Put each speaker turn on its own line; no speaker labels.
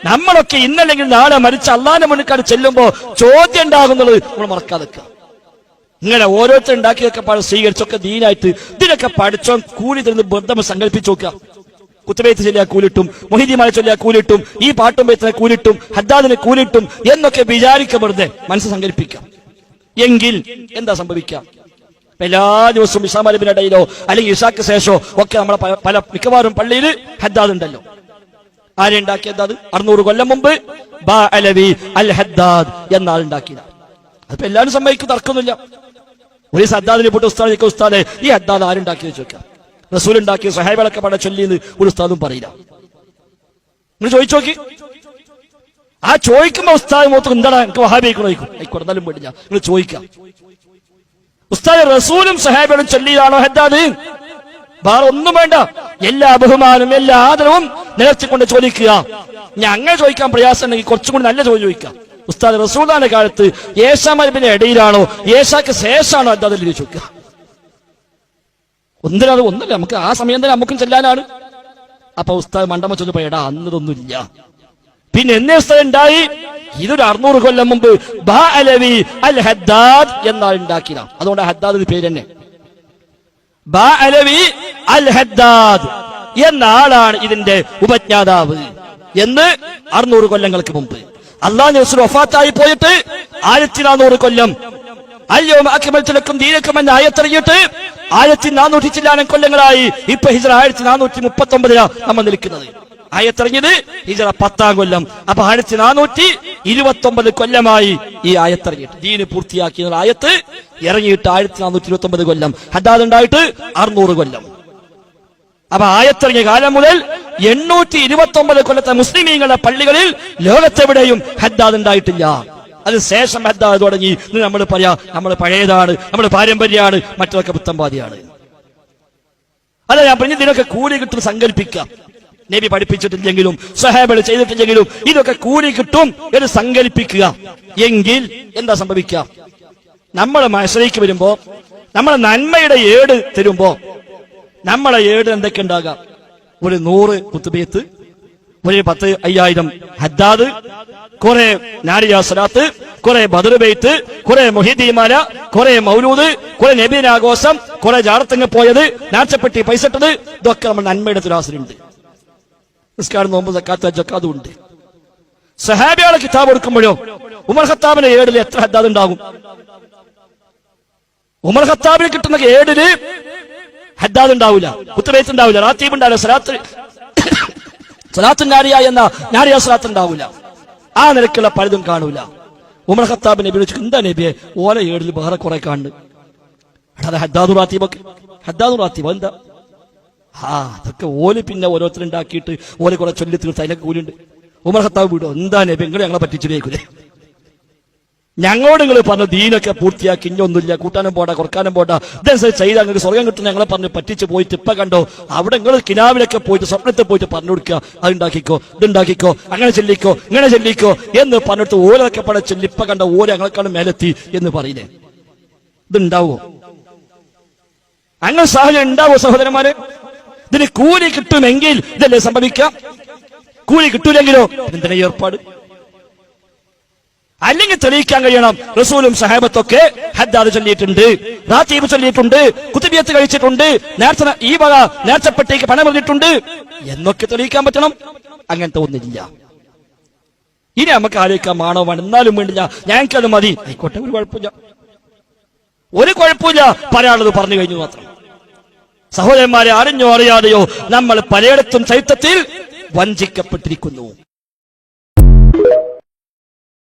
നമ്മളൊക്കെ ഇന്നല്ലെങ്കിൽ നാളെ മരിച്ച അള്ളാന്റെ മുന്നിൽ ചെല്ലുമ്പോ ചോദ്യം ഉണ്ടാകുന്നത് നമ്മൾ മറക്കാതെ. ഇങ്ങനെ ഓരോരുത്തർ ഉണ്ടാക്കിയൊക്കെ സ്വീകരിച്ചൊക്കെ ദീനായിട്ട് ഇതിനൊക്കെ പഠിച്ചോ കൂലി തരുന്ന ബന്ധം സങ്കല്പിച്ചു നോക്കുക. കുത്തുബൈത്ത് ചൊല്ലിയാൽ കൂലിട്ടും, മൊഹീദ്ദീമാരെ ചൊല്ലിയാൽ കൂലിട്ടും, ഈ പാട്ടും ബൈത്തിനെ കൂലിട്ടും, ഹദ്ദാദിനെ കൂലിട്ടും എന്നൊക്കെ വിചാരിക്കപ്പെടുന്നത് മനസ്സ് സങ്കല്പിക്കാം. എങ്കിൽ എന്താ സംഭവിക്കാം? എല്ലാ ദിവസവും ഇഷാമലിന്റെ ഇടയിലോ അല്ലെങ്കിൽ ഇഷാക്ക് ശേഷമോ ഒക്കെ നമ്മളെ പല മിക്കവാറും പള്ളിയിൽ ഹദ്ദാദ് ഉണ്ടല്ലോ. ആരെ ഉണ്ടാക്കിയത്? 600 കൊല്ലം മുമ്പ് ബാ അലവി അൽ ഹദ്ദാദ് എന്നാൾ ഉണ്ടാക്കിയതാണ്. അതിപ്പോ എല്ലാവരും സമ്മതിക്കും, തർക്കമൊന്നുമില്ല. ഒരു ഹദ്ദാദിനെ പോയിട്ട് ഉസ്താദെ ഈ ഹദ്ദാദ് ആരുണ്ടാക്കി വെച്ചോക്കാം? റസൂൽ ഉണ്ടാക്കിയ സഹാബികളൊക്കെ പട ചൊല്ലിന്ന് ഒരു ഉസ്താദും പറയില്ല. നിങ്ങൾ ചോദിച്ചു നോക്കി. ആ ചോദിക്കുമ്പോ ഉസ്താദ് മൊത്തം എന്താണ് എനിക്ക് വഹാബിക്കണോ ചോദിക്കും. ആയിക്കോട്ടെ പേടില്ല, നിങ്ങൾ ചോദിക്കാം. ഉസ്താദ് റസൂലും സഹാബികളും ചൊല്ലിയതാണോ ഹദ്ദാദ്? വേറെ ഒന്നും വേണ്ട. എല്ലാ ബഹുമാനവും എല്ലാ ആദരവും നിലർത്തിക്കൊണ്ട് ചോദിക്കുക. ഞാൻ അങ്ങനെ ചോദിക്കാൻ പ്രയാസം ഉണ്ടെങ്കിൽ കുറച്ചും കൂടി നല്ല ചോദിക്കാം. ഉസ്താദ് റസൂലിന്റെ കാലത്ത് ഏശാമലിന്റെ ഇടയിലാണോ ഏശാക്ക് ശേഷമാണോ ഹദ്ദാദ് ചോദിക്കുക? ഒന്നില്ല, നമുക്ക് ആ സമയം തന്നെ നമുക്കും ചെല്ലാനാണ്. അപ്പൊ ഉസ്താദ് മണ്ടമ്മ ചൊല്ലപ്പോ എടാ അന്നതൊന്നുമില്ല. പിന്നെ എന്നേ ഉസ്താദ് ഉണ്ടായി? ഇതൊരു 600 കൊല്ലം മുമ്പ് ബാ അലവി അൽ ഹദ്ദാദ് എന്നാൾ ഉണ്ടാക്കിയതാണ്. അതുകൊണ്ട് ഹദ്ദാദ് പേര് തന്നെ ബാ അലവി അൽ ഹദ്ദാദ് എന്ന ആളാണ് ഇതിന്റെ ഉപജ്ഞാതാവ് എന്ന് 600 കൊല്ലങ്ങൾക്ക് മുമ്പ്. അല്ലാഹു റസൂൽ വഫാത്തായി പോയിട്ട് 1400 കൊല്ലം അൽയൗമ അക്മൽതു ലക്കും ദീനക്കും എന്ന ആയത്തിറങ്ങിയിട്ട് 1400 ചില്ലാനം കൊല്ലങ്ങളായി. ഇപ്പൊ ഹിജ്റ 1439 നമ്മൾ നിൽക്കുന്നത്. ആയത്തിറങ്ങിയത് ഹിജ്റ 10-ാം കൊല്ലം. അപ്പൊ 1429 കൊല്ലമായി ഈ ആയത്തിറങ്ങിയിട്ട്. ദീന് പൂർത്തിയാക്കിയ ആയത്ത് ഇറങ്ങിയിട്ട് 1429 കൊല്ലം. ഹദ്ദാദ് ഉണ്ടായിട്ട് 600 കൊല്ലം. അപ്പൊ ആയത്തിറങ്ങിയ കാലം മുതൽ 829 കൊല്ലത്തെ മുസ്ലിമീങ്ങളുടെ പള്ളികളിൽ ലോകത്തെവിടെയും ഹദ്ദാദ് ഉണ്ടായിട്ടില്ല. അത് ശേഷം ഹദ്ദാദ് തുടങ്ങി. നമ്മൾ പറയാ നമ്മൾ പഴയതാണ്, നമ്മൾ പാരമ്പര്യമാണ്, മറ്റൊക്കെ പുത്തമ്പാതിയാണ്. അല്ല, ഞാൻ പറഞ്ഞ ഇതിനൊക്കെ കൂലി കിട്ടും സങ്കല്പിക്കാം. നബി പഠിപ്പിച്ചിട്ടില്ലെങ്കിലും സഹാബകൾ ചെയ്തിട്ടില്ലെങ്കിലും ഇതൊക്കെ കൂലി കിട്ടും എന്ന് സങ്കല്പിക്കുക. എങ്കിൽ എന്താ സംഭവിക്കുക? നമ്മളെ മഹ്ശറയ്ക്ക് വരുമ്പോ നമ്മളെ നന്മയുടെ ഏട് തരുമ്പോ നമ്മളെ ഏട് എന്തൊക്കെ ഉണ്ടാകാം? ഒരു 100 കുത്തുബിയത്ത്, ഒരു 10,000 ഹദ്ദാദ്, കുറെ നാരിയ സ്വലാത്ത്, കുറെ ബദർ ബൈത്ത്, കുറെ മുഹീദ്ദീമാല, കുറെ മൗലൂദ്, കുറെ നബിദിനാഘോഷം, കുറെ ജാറത്തങ്ങ് പോയത്, നാച്ചപ്പെട്ടി പൈസ ഇട്ടത്, ഇതൊക്കെ നമ്മൾ നന്മയുടെ തുലാസിലുണ്ട്. നിസ്കാരം, നോമ്പ്, സക്കാത്ത്, ഹജ്ജ് ഒക്കെ അതുണ്ട്. സഹാബികളെ കിതാബ് കൊടുക്കുമ്പോഴോ ഉമർ ഖത്താബിന്റെ ഏടിൽ എത്ര ഹദ്ദാദ് ഉണ്ടാകും? ഉമർ ഖത്താബിന് കിട്ടുന്ന ഏടില് ഹദ്ദാദ് ഉണ്ടാവില്ല, കുത്തുബൈത്ത് ഉണ്ടാവില്ല, റാത്തീബ് ഉണ്ടാവില്ല, സലാത്തുൻ നാരിയ എന്ന നാരിയ സ്വലാത്ത് ഉണ്ടാവില്ല. ആ നിലക്കുള്ള പലതും കാണൂല. ഉമർ ഖത്താബ് നബി വിളിച്ചു, എന്താ നബിയെ ഓല ഏടിൽ വേറെ കുറെ കാണുന്നു? അത് ഹദ്ദാദു റാത്തീബൊക്കെ. ഹദ്ദാദു റാത്തീബ് എന്താ? അതൊക്കെ ഓല് പിന്നെ ഓരോരുത്തരുണ്ടാക്കിയിട്ട് ഓല് കുറെ ചൊല്ലി തീർത്ത് അതിനൊക്കെ കൂലുണ്ട്. ഉമർ ഖത്താബ് വിടും, എന്താ നബി നിങ്ങൾ ഞങ്ങളെ പറ്റിച്ചിട്ടേക്കൂലേ? ഞങ്ങളോട് നിങ്ങൾ പറഞ്ഞു ദീനൊക്കെ പൂർത്തിയാക്കി, ഇഞ്ഞൊന്നുമില്ല, കൂട്ടാനും പോടാ കുറക്കാനും പോടാ, ഇതനുസരിച്ച് ചെയ്താൽ നിങ്ങൾക്ക് സ്വർഗം കിട്ടുന്ന ഞങ്ങളെ പറഞ്ഞ് പറ്റിച്ച് പോയിട്ട് ഇപ്പൊ കണ്ടോ അവിടെ നിങ്ങൾ കിനാവിലൊക്കെ പോയിട്ട് സ്വപ്നത്തിൽ പോയിട്ട് പറഞ്ഞു കൊടുക്കുക, അതുണ്ടാക്കിക്കോ, ഇതുണ്ടാക്കിക്കോ, അങ്ങനെ ചെല്ലിക്കോ, ഇങ്ങനെ ചെല്ലിക്കോ എന്ന് പറഞ്ഞിട്ട് ഓലൊക്കെ പട ചെല്ലി ഇപ്പൊ കണ്ട ഓല ഞങ്ങളെക്കാളും മേലെത്തി എന്ന് പറയില്ലേ? ഇതുണ്ടാവോ? അങ്ങനെ സാഹചര്യം ഉണ്ടാവോ സഹോദരന്മാരെ? ഇതിന് കൂലി കിട്ടുമെങ്കിൽ ഇതല്ലേ സംഭവിക്കാം. കൂലി കിട്ടൂലെങ്കിലോ എന്തിനാ ഏർപ്പാട്? അല്ലെങ്കിൽ തെളിയിക്കാൻ കഴിയണം റസൂലും സഹാബത്തൊക്കെ ഹദ്ദാദ് ചൊല്ലിയിട്ടുണ്ട്, റാത്തീബ് ചൊല്ലിയിട്ടുണ്ട്, കുത്തുബിയത്ത് കഴിച്ചിട്ടുണ്ട്, ഈ വക നേർച്ചപ്പെട്ടിക്ക് പണം എറിഞ്ഞിട്ടുണ്ട് എന്നൊക്കെ തെളിയിക്കാൻ പറ്റണം. അങ്ങനത്തെ ഒന്നില്ല. ഇനി നമുക്ക് ആലോചിക്കാൻ മാണവമാണ്. എന്നാലും വേണ്ടില്ല, ഞങ്ങൾക്കത് മതി, ആയിക്കോട്ടെ, ഒരു കുഴപ്പമില്ല, പറയാനുള്ളത് പറഞ്ഞു കഴിഞ്ഞു മാത്രം. സഹോദരന്മാരെ, അറിഞ്ഞോ അറിയാതെയോ നമ്മൾ പലയിടത്തും ചരിത്രത്തിൽ വഞ്ചിക്കപ്പെട്ടിരിക്കുന്നു.